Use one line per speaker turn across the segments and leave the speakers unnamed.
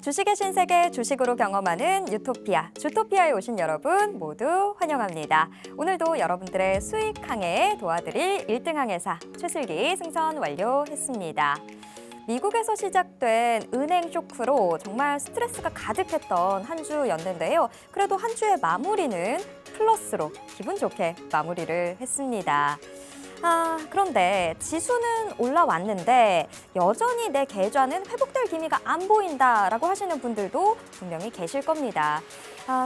주식의 신세계 주식으로 경험하는 유토피아, 주토피아에 오신 여러분 모두 환영합니다. 오늘도 여러분들의 수익 항해에 도와드릴 1등 항해사 최슬기 승선 완료했습니다. 미국에서 시작된 은행 쇼크로 정말 스트레스가 가득했던 한 주였는데요. 그래도 한 주의 마무리는 플러스로 기분 좋게 마무리를 했습니다. 그런데 지수는 올라왔는데 여전히 내 계좌는 회복될 기미가 안 보인다라고 하시는 분들도 분명히 계실 겁니다.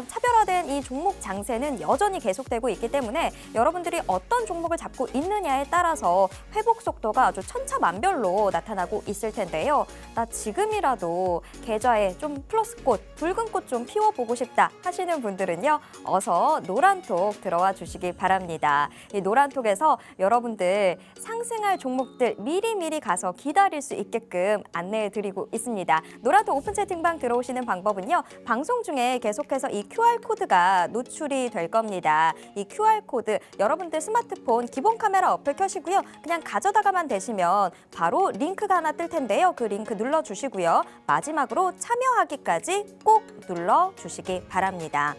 차별화된 이 종목 장세는 여전히 계속되고 있기 때문에 여러분들이 어떤 종목을 잡고 있느냐에 따라서 회복 속도가 아주 천차만별로 나타나고 있을 텐데요. 나 지금이라도 계좌에 좀 플러스꽃, 붉은 꽃 좀 피워보고 싶다 하시는 분들은요. 어서 노란톡 들어와 주시기 바랍니다. 이 노란톡에서 여러분들 상승할 종목들 미리미리 가서 기다릴 수 있게끔 안내해드리고 있습니다. 노란톡 오픈 채팅방 들어오시는 방법은요. 방송 중에 계속해서 이 QR코드가 노출이 될 겁니다. 이 QR코드 여러분들 스마트폰 기본 카메라 어플 켜시고요. 그냥 가져다가만 되시면 바로 링크가 하나 뜰 텐데요. 그 링크 눌러주시고요. 마지막으로 참여하기까지 꼭 눌러주시기 바랍니다.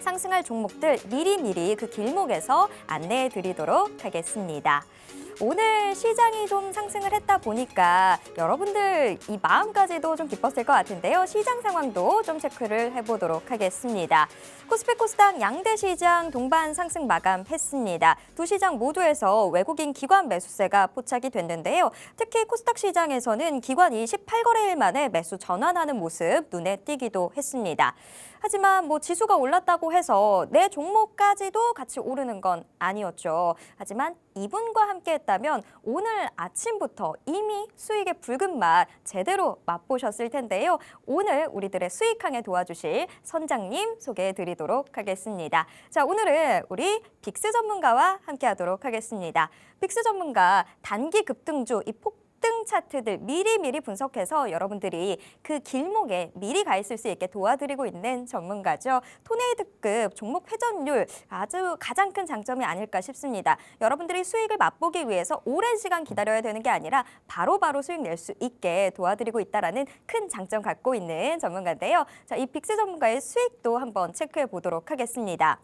상승할 종목들 미리미리 그 길목에서 안내해 드리도록 하겠습니다. 오늘 시장이 좀 상승을 했다 보니까 여러분들 이 마음까지도 좀 기뻤을 것 같은데요. 시장 상황도 좀 체크를 해보도록 하겠습니다. 코스피 코스닥 양대 시장 동반 상승 마감했습니다. 두 시장 모두에서 외국인 기관 매수세가 포착이 됐는데요. 특히 코스닥 시장에서는 기관이 18거래일 만에 매수 전환하는 모습 눈에 띄기도 했습니다. 하지만 지수가 올랐다고 해서 내 종목까지도 같이 오르는 건 아니었죠. 하지만 이분과 함께 했다면 오늘 아침부터 이미 수익의 붉은 맛 제대로 맛보셨을 텐데요. 오늘 우리들의 수익항에 도와주실 선장님 소개해 드리도록 하겠습니다. 자, 오늘은 우리 빅스 전문가와 함께 하도록 하겠습니다. 빅스 전문가 단기 급등주 이 폭등 차트들 미리미리 분석해서 여러분들이 그 길목에 미리 가 있을 수 있게 도와드리고 있는 전문가죠. 토네이드급 종목 회전율 아주 가장 큰 장점이 아닐까 싶습니다. 여러분들이 수익을 맛보기 위해서 오랜 시간 기다려야 되는 게 아니라 바로바로 수익 낼 수 있게 도와드리고 있다는 큰 장점 갖고 있는 전문가인데요. 자, 이 빅스 전문가의 수익도 한번 체크해 보도록 하겠습니다.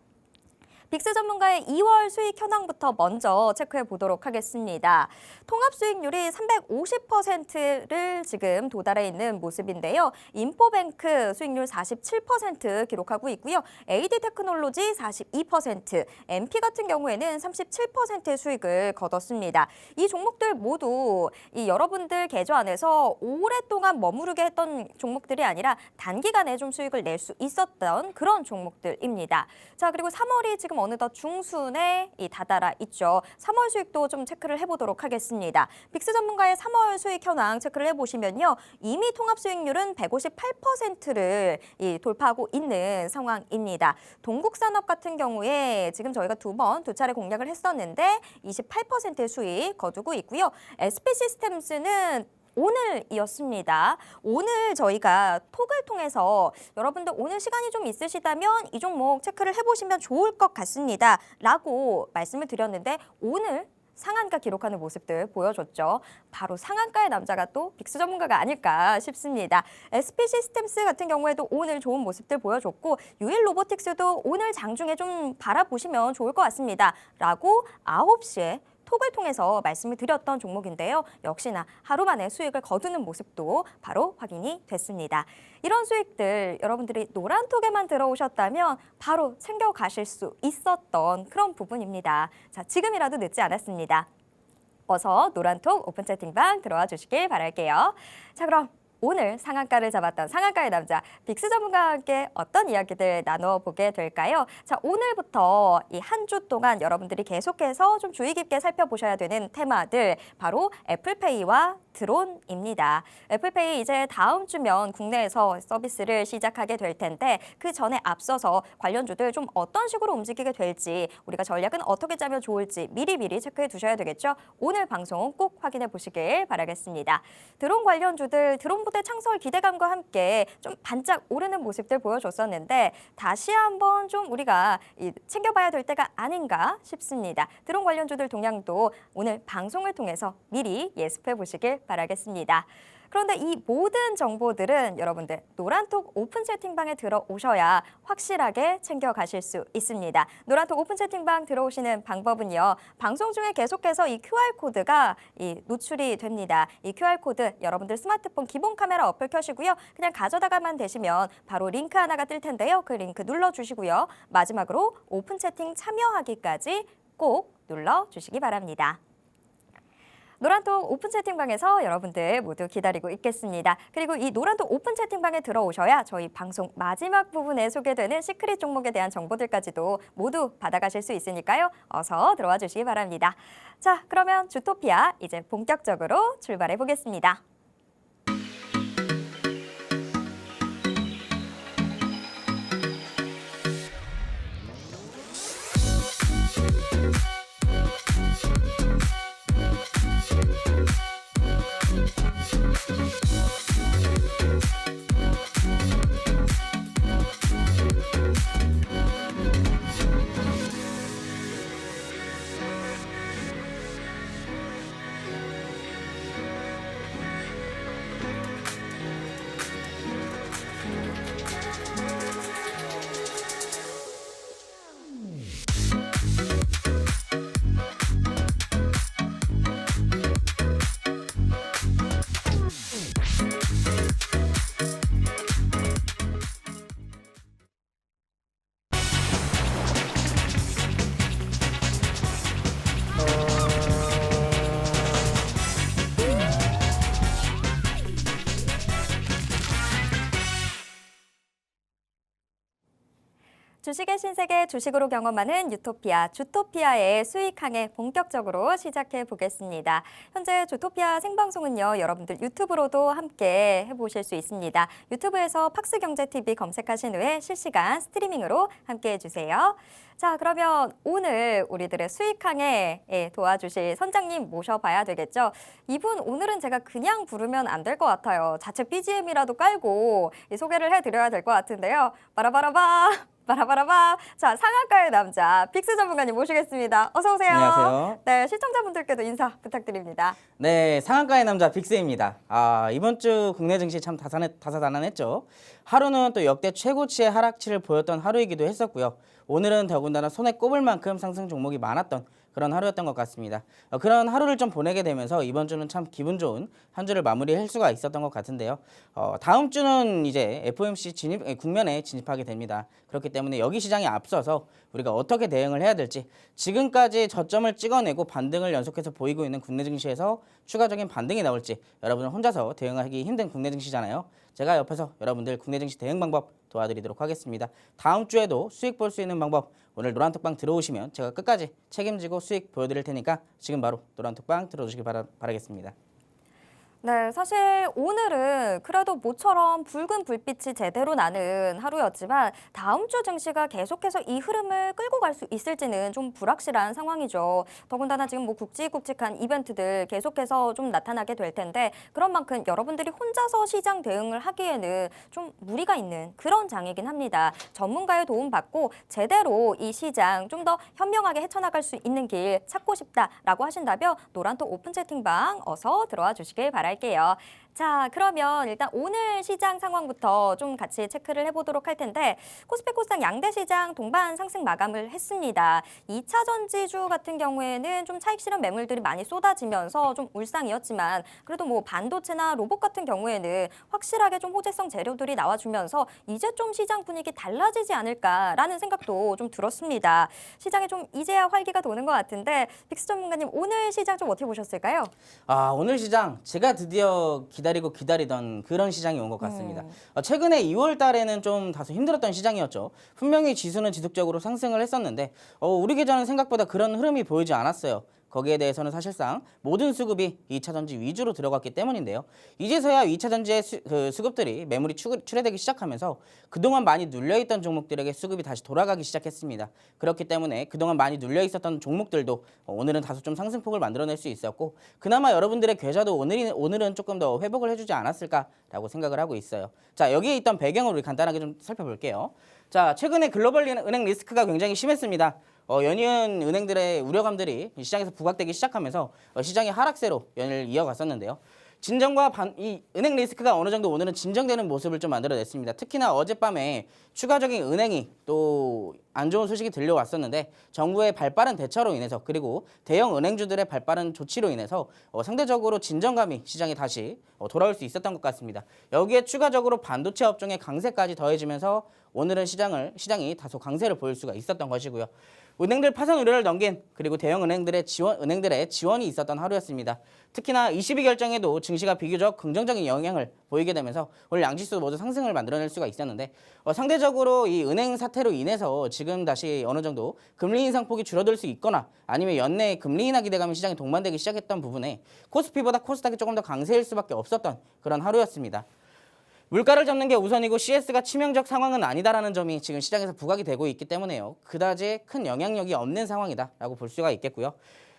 빅스 전문가의 2월 수익 현황부터 먼저 체크해 보도록 하겠습니다. 통합 수익률이 350%를 지금 도달해 있는 모습인데요. 인포뱅크 수익률 47% 기록하고 있고요. AD 테크놀로지 42%, MP 같은 경우에는 37%의 수익을 거뒀습니다. 이 종목들 모두 이 여러분들 계좌 안에서 오랫동안 머무르게 했던 종목들이 아니라 단기간에 좀 수익을 낼 수 있었던 그런 종목들입니다. 자, 그리고 3월이 지금 어느덧 중순에 다다라 있죠. 3월 수익도 좀 체크를 해보도록 하겠습니다. 빅스 전문가의 3월 수익 현황 체크를 해보시면요. 이미 통합 수익률은 158%를 돌파하고 있는 상황입니다. 동국산업 같은 경우에 지금 저희가 두 차례 공략을 했었는데 28%의 수익 거두고 있고요. SP시스템스는 오늘이었습니다. 오늘 저희가 톡을 통해서 여러분들 오늘 시간이 좀 있으시다면 이 종목 체크를 해보시면 좋을 것 같습니다. 라고 말씀을 드렸는데 오늘 상한가 기록하는 모습들 보여줬죠. 바로 상한가의 남자가 또 빅스 전문가가 아닐까 싶습니다. SP시스템스 같은 경우에도 오늘 좋은 모습들 보여줬고 유일 로보틱스도 오늘 장중에 좀 바라보시면 좋을 것 같습니다. 라고 9시에 톡을 통해서 말씀을 드렸던 종목인데요. 역시나 하루 만에 수익을 거두는 모습도 바로 확인이 됐습니다. 이런 수익들 여러분들이 노란톡에만 들어오셨다면 바로 챙겨가실 수 있었던 그런 부분입니다. 자, 지금이라도 늦지 않았습니다. 어서 노란톡 오픈 채팅방 들어와 주시길 바랄게요. 자, 그럼 오늘 상한가를 잡았던 상한가의 남자 빅스 전문가와 함께 어떤 이야기들 나눠보게 될까요? 자, 오늘부터 이 한 주 동안 여러분들이 계속해서 좀 주의 깊게 살펴보셔야 되는 테마들 바로 애플페이와 드론입니다. 애플페이 이제 다음 주면 국내에서 서비스를 시작하게 될 텐데 그 전에 앞서서 관련주들 좀 어떤 식으로 움직이게 될지 우리가 전략은 어떻게 짜면 좋을지 미리미리 체크해 두셔야 되겠죠. 오늘 방송 꼭 확인해 보시길 바라겠습니다. 드론 관련주들 드론 부대 창설 기대감과 함께 좀 반짝 오르는 모습들 보여줬었는데 다시 한번 좀 우리가 챙겨봐야 될 때가 아닌가 싶습니다. 드론 관련주들 동향도 오늘 방송을 통해서 미리 예습해 보시길 주시길 바라겠습니다. 그런데 이 모든 정보들은 여러분들 노란톡 오픈 채팅방에 들어오셔야 확실하게 챙겨가실 수 있습니다. 노란톡 오픈 채팅방 들어오시는 방법은요. 방송 중에 계속해서 이 QR코드가 노출이 됩니다. 이 QR코드 여러분들 스마트폰 기본 카메라 어플 켜시고요. 그냥 가져다가만 되시면 바로 링크 하나가 뜰 텐데요. 그 링크 눌러주시고요. 마지막으로 오픈 채팅 참여하기까지 꼭 눌러주시기 바랍니다. 노란톡 오픈 채팅방에서 여러분들 모두 기다리고 있겠습니다. 그리고 이 노란톡 오픈 채팅방에 들어오셔야 저희 방송 마지막 부분에 소개되는 시크릿 종목에 대한 정보들까지도 모두 받아가실 수 있으니까요. 어서 들어와 주시기 바랍니다. 자, 그러면 주토피아 이제 본격적으로 출발해 보겠습니다. 주식의 신세계 주식으로 경험하는 유토피아, 주토피아의 수익 항해 본격적으로 시작해 보겠습니다. 현재 주토피아 생방송은요, 여러분들 유튜브로도 함께 해보실 수 있습니다. 유튜브에서 팍스경제TV 검색하신 후에 실시간 스트리밍으로 함께 해주세요. 자, 그러면 오늘 우리들의 수익 항해에 도와주실 선장님 모셔봐야 되겠죠? 이분 오늘은 제가 그냥 부르면 안 될 것 같아요. 자체 BGM이라도 깔고 소개를 해드려야 될 것 같은데요. 바라바라바. 바라바라바. 자, 상한가의 남자 빅스 전문가님 모시겠습니다. 어서 오세요.
안녕하세요.
네, 시청자분들께도 인사 부탁드립니다.
네, 상한가의 남자 빅스입니다. 이번 주 국내 증시 참 다사다난했죠. 하루는 또 역대 최고치의 하락치를 보였던 하루이기도 했었고요. 오늘은 더군다나 손에 꼽을 만큼 상승 종목이 많았던 그런 하루였던 것 같습니다. 그런 하루를 좀 보내게 되면서 이번 주는 참 기분 좋은 한 주를 마무리할 수가 있었던 것 같은데요. 다음 주는 이제 FOMC 국면에 진입하게 됩니다. 그렇기 때문에 여기 시장에 앞서서 우리가 어떻게 대응을 해야 될지, 지금까지 저점을 찍어내고 반등을 연속해서 보이고 있는 국내 증시에서 추가적인 반등이 나올지, 여러분은 혼자서 대응하기 힘든 국내 증시잖아요. 제가 옆에서 여러분들 국내 증시 대응 방법 도와드리도록 하겠습니다. 다음 주에도 수익 볼 수 있는 방법, 오늘 노란톡방 들어오시면 제가 끝까지 책임지고 수익 보여드릴 테니까 지금 바로 노란톡방 들어주시기 바라겠습니다.
네, 사실 오늘은 그래도 모처럼 붉은 불빛이 제대로 나는 하루였지만 다음 주 증시가 계속해서 이 흐름을 끌고 갈 수 있을지는 좀 불확실한 상황이죠. 더군다나 지금 뭐 굵직굵직한 이벤트들 계속해서 좀 나타나게 될 텐데 그런 만큼 여러분들이 혼자서 시장 대응을 하기에는 좀 무리가 있는 그런 장이긴 합니다. 전문가의 도움 받고 제대로 이 시장 좀 더 현명하게 헤쳐나갈 수 있는 길 찾고 싶다라고 하신다면 노란톡 오픈 채팅방 어서 들어와 주시길 바랄게요. 자, 그러면 일단 오늘 시장 상황부터 좀 같이 체크를 해보도록 할 텐데 코스피 코스닥 양대 시장 동반 상승 마감을 했습니다. 2차 전지주 같은 경우에는 좀 차익 실현 매물들이 많이 쏟아지면서 좀 울상이었지만 그래도 뭐 반도체나 로봇 같은 경우에는 확실하게 좀 호재성 재료들이 나와주면서 이제 좀 시장 분위기 달라지지 않을까라는 생각도 좀 들었습니다. 시장에 좀 이제야 활기가 도는 것 같은데 빅스 전문가님 오늘 시장 좀 어떻게 보셨을까요?
오늘 시장 제가 드디어 기다리던 그런 시장이 온 것 같습니다. 최근에 2월 달에는 좀 다소 힘들었던 시장이었죠. 분명히 지수는 지속적으로 상승을 했었는데 우리 계좌는 생각보다 그런 흐름이 보이지 않았어요. 거기에 대해서는 사실상 모든 수급이 2차 전지 위주로 들어갔기 때문인데요. 이제서야 2차 전지의 수급들이 매물이 출회되기 시작하면서 그동안 많이 눌려있던 종목들에게 수급이 다시 돌아가기 시작했습니다. 그렇기 때문에 그동안 많이 눌려있었던 종목들도 오늘은 다소 좀 상승폭을 만들어낼 수 있었고 그나마 여러분들의 계좌도 오늘은 조금 더 회복을 해주지 않았을까라고 생각을 하고 있어요. 자, 여기에 있던 배경을 우리 간단하게 좀 살펴볼게요. 자, 최근에 글로벌 은행 리스크가 굉장히 심했습니다. 연이은 은행들의 우려감들이 시장에서 부각되기 시작하면서 시장이 하락세로 연일 이어갔었는데요. 이 은행 리스크가 어느 정도 오늘은 진정되는 모습을 좀 만들어냈습니다. 특히나 어젯밤에 추가적인 은행이 또 안 좋은 소식이 들려왔었는데 정부의 발빠른 대처로 인해서 그리고 대형 은행주들의 발빠른 조치로 인해서 상대적으로 진정감이 시장에 다시 돌아올 수 있었던 것 같습니다. 여기에 추가적으로 반도체 업종의 강세까지 더해지면서 오늘은 시장이 다소 강세를 보일 수가 있었던 것이고요. 은행들 파산 우려를 넘긴 그리고 대형 은행들의 지원이 있었던 하루였습니다. 특히나 22 결정에도 증시가 비교적 긍정적인 영향을 보이게 되면서 오늘 양지수 모두 상승을 만들어낼 수가 있었는데 상대적으로 이 은행 사태로 인해서 지금 다시 어느 정도 금리 인상 폭이 줄어들 수 있거나 아니면 연내 금리 인하 기대감이 시장에 동반되기 시작했던 부분에 코스피보다 코스닥이 조금 더 강세일 수밖에 없었던 그런 하루였습니다. 물가를 잡는 게 우선이고 CS가 치명적 상황은 아니다라는 점이 지금 시장에서 부각이 되고 있기 때문에요. 그다지 큰 영향력이 없는 상황이다라고 볼 수가 있겠고요.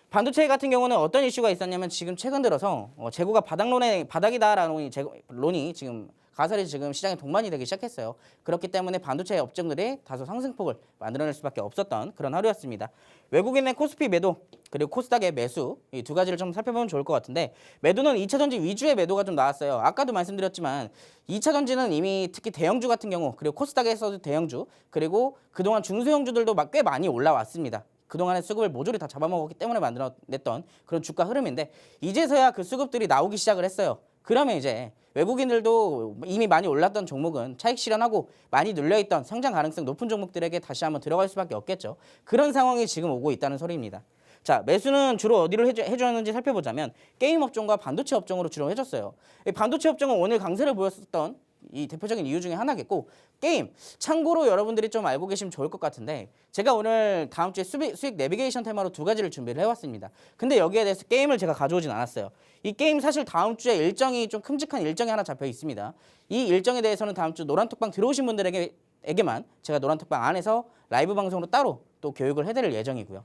반도체 같은 경우는 어떤 이슈가 있었냐면 지금 최근 들어서 재고가 바닥이다라는 론이 지금 가설이 지금 시장에 동반이 되기 시작했어요. 그렇기 때문에 반도체 업종들이 다소 상승폭을 만들어낼 수밖에 없었던 그런 하루였습니다. 외국인의 코스피 매도 그리고 코스닥의 매수 이 두 가지를 좀 살펴보면 좋을 것 같은데 매도는 2차전지 위주의 매도가 좀 나왔어요. 아까도 말씀드렸지만 2차전지는 이미 특히 대형주 같은 경우 그리고 코스닥에서도 대형주 그리고 그동안 중소형주들도 꽤 많이 올라왔습니다. 그동안의 수급을 모조리 다 잡아먹었기 때문에 만들어냈던 그런 주가 흐름인데 이제서야 그 수급들이 나오기 시작을 했어요. 그러면 이제 외국인들도 이미 많이 올랐던 종목은 차익 실현하고 많이 눌려있던 성장 가능성 높은 종목들에게 다시 한번 들어갈 수밖에 없겠죠. 그런 상황이 지금 오고 있다는 소리입니다. 자, 매수는 주로 어디로 해줬는지 살펴보자면 게임 업종과 반도체 업종으로 주로 해줬어요. 이 반도체 업종은 오늘 강세를 보였었던 이 대표적인 이유 중에 하나겠고 게임 참고로 여러분들이 좀 알고 계시면 좋을 것 같은데 제가 오늘 다음 주에 수익 내비게이션 테마로 두 가지를 준비를 해왔습니다. 근데 여기에 대해서 게임을 제가 가져오진 않았어요. 이 게임 사실 다음 주에 일정이 좀 큼직한 일정이 하나 잡혀 있습니다. 이 일정에 대해서는 다음 주 노란톡방 들어오신 분들에게만 제가 노란톡방 안에서 라이브 방송으로 따로 또 교육을 해드릴 예정이고요.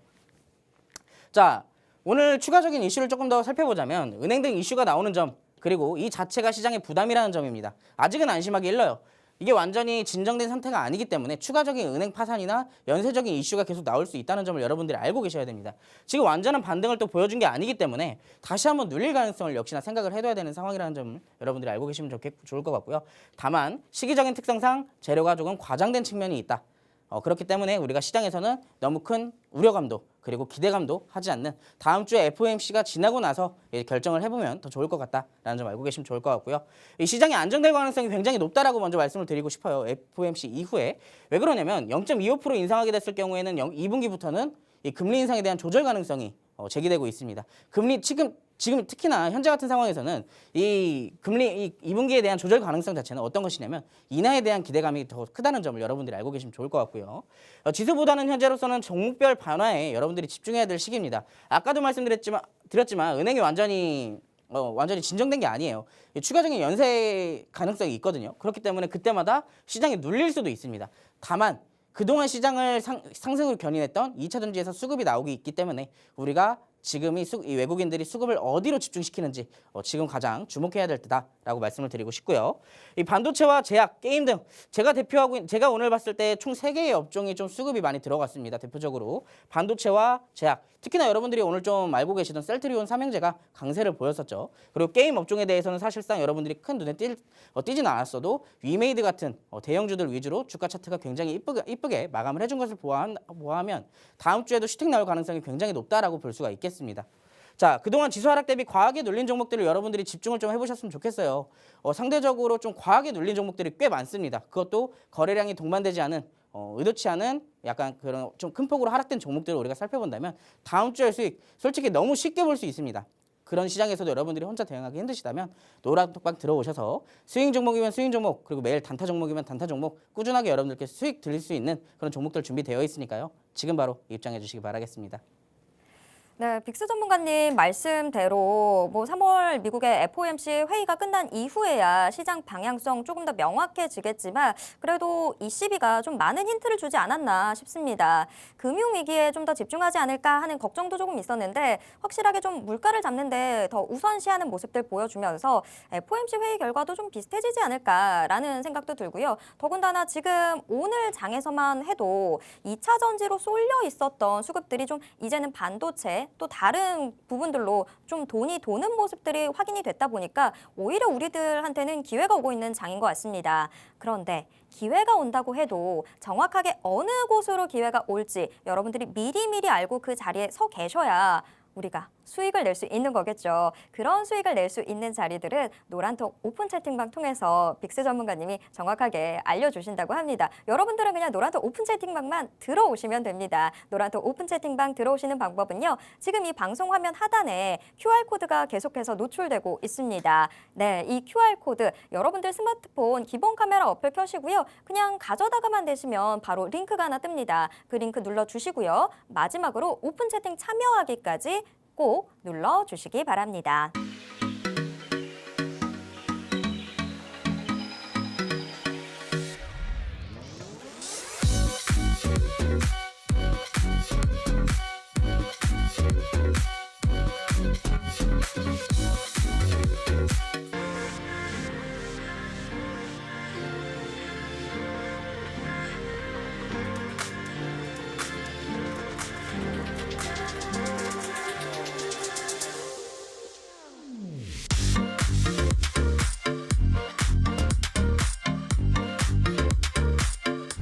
자, 오늘 추가적인 이슈를 조금 더 살펴보자면 은행 등 이슈가 나오는 점 그리고 이 자체가 시장의 부담이라는 점입니다. 아직은 안심하기 일러요. 이게 완전히 진정된 상태가 아니기 때문에 추가적인 은행 파산이나 연쇄적인 이슈가 계속 나올 수 있다는 점을 여러분들이 알고 계셔야 됩니다. 지금 완전한 반등을 또 보여준 게 아니기 때문에 다시 한번 눌릴 가능성을 역시나 생각을 해둬야 되는 상황이라는 점을 여러분들이 알고 계시면 좋을 것 같고요. 다만 시기적인 특성상 재료가 조금 과장된 측면이 있다. 그렇기 때문에 우리가 시장에서는 너무 큰 우려감도 그리고 기대감도 하지 않는 다음 주에 FOMC가 지나고 나서 결정을 해보면 더 좋을 것 같다라는 점 알고 계시면 좋을 것 같고요. 이 시장이 안정될 가능성이 굉장히 높다라고 먼저 말씀을 드리고 싶어요. FOMC 이후에. 왜 그러냐면 0.25% 인상하게 됐을 경우에는 2분기부터는 이 금리 인상에 대한 조절 가능성이 제기되고 있습니다. 금리 지금 특히나 현재 같은 상황에서는 이 금리 2분기에 대한 조절 가능성 자체는 어떤 것이냐면 인하에 대한 기대감이 더 크다는 점을 여러분들이 알고 계시면 좋을 것 같고요. 지수보다는 현재로서는 종목별 변화에 여러분들이 집중해야 될 시기입니다. 아까도 말씀드렸지만 은행이 완전히 진정된 게 아니에요. 추가적인 연쇄 가능성이 있거든요. 그렇기 때문에 그때마다 시장이 눌릴 수도 있습니다. 다만 그동안 시장을 상승으로 견인했던 2차전지에서 수급이 나오기 있기 때문에 우리가 지금 이 외국인들이 수급을 어디로 집중시키는지 지금 가장 주목해야 될 때다라고 말씀을 드리고 싶고요. 이 반도체와 제약, 게임 등 제가 오늘 봤을 때 총 3개의 업종이 좀 수급이 많이 들어갔습니다. 대표적으로 반도체와 제약, 특히나 여러분들이 오늘 좀 알고 계시던 셀트리온 삼형제가 강세를 보였었죠. 그리고 게임 업종에 대해서는 사실상 여러분들이 큰 눈에 띄진 않았어도 위메이드 같은 대형주들 위주로 주가 차트가 굉장히 이쁘게 마감을 해준 것을 보아하면 다음 주에도 슈팅 나올 가능성이 굉장히 높다라고 볼 수가 있겠습니다. 자, 그동안 지수 하락 대비 과하게 눌린 종목들을 여러분들이 집중을 좀 해보셨으면 좋겠어요. 상대적으로 좀 과하게 눌린 종목들이 꽤 많습니다. 그것도 거래량이 동반되지 않은 의도치 않은 약간 그런 좀 큰 폭으로 하락된 종목들을 우리가 살펴본다면 다음 주의 수익 솔직히 너무 쉽게 볼 수 있습니다. 그런 시장에서도 여러분들이 혼자 대응하기 힘드시다면 노란톡방 들어오셔서 스윙 종목이면 스윙 종목 그리고 매일 단타 종목이면 단타 종목 꾸준하게 여러분들께 수익 드릴 수 있는 그런 종목들 준비되어 있으니까요. 지금 바로 입장해 주시기 바라겠습니다.
네, 빅스 전문가님 말씀대로 3월 미국의 FOMC 회의가 끝난 이후에야 시장 방향성 조금 더 명확해지겠지만 그래도 ECB가 좀 많은 힌트를 주지 않았나 싶습니다. 금융위기에 좀 더 집중하지 않을까 하는 걱정도 조금 있었는데 확실하게 좀 물가를 잡는데 더 우선시하는 모습들 보여주면서 FOMC 회의 결과도 좀 비슷해지지 않을까라는 생각도 들고요. 더군다나 지금 오늘 장에서만 해도 2차 전지로 쏠려 있었던 수급들이 좀 이제는 반도체 외에 또 다른 부분들로 좀 돈이 도는 모습들이 확인이 됐다 보니까 오히려 우리들한테는 기회가 오고 있는 장인 것 같습니다. 그런데 기회가 온다고 해도 정확하게 어느 곳으로 기회가 올지 여러분들이 미리미리 알고 그 자리에 서 계셔야 우리가 수익을 낼 수 있는 거겠죠. 그런 수익을 낼 수 있는 자리들은 노란톡 오픈 채팅방 통해서 빅스 전문가님이 정확하게 알려주신다고 합니다. 여러분들은 그냥 노란톡 오픈 채팅방만 들어오시면 됩니다. 노란톡 오픈 채팅방 들어오시는 방법은요. 지금 이 방송 화면 하단에 QR코드가 계속해서 노출되고 있습니다. 네, 이 QR코드 여러분들 스마트폰 기본 카메라 어플 켜시고요. 그냥 가져다가만 되시면 바로 링크가 하나 뜹니다. 그 링크 눌러주시고요. 마지막으로 오픈 채팅 참여하기까지 꼭 눌러주시기 바랍니다.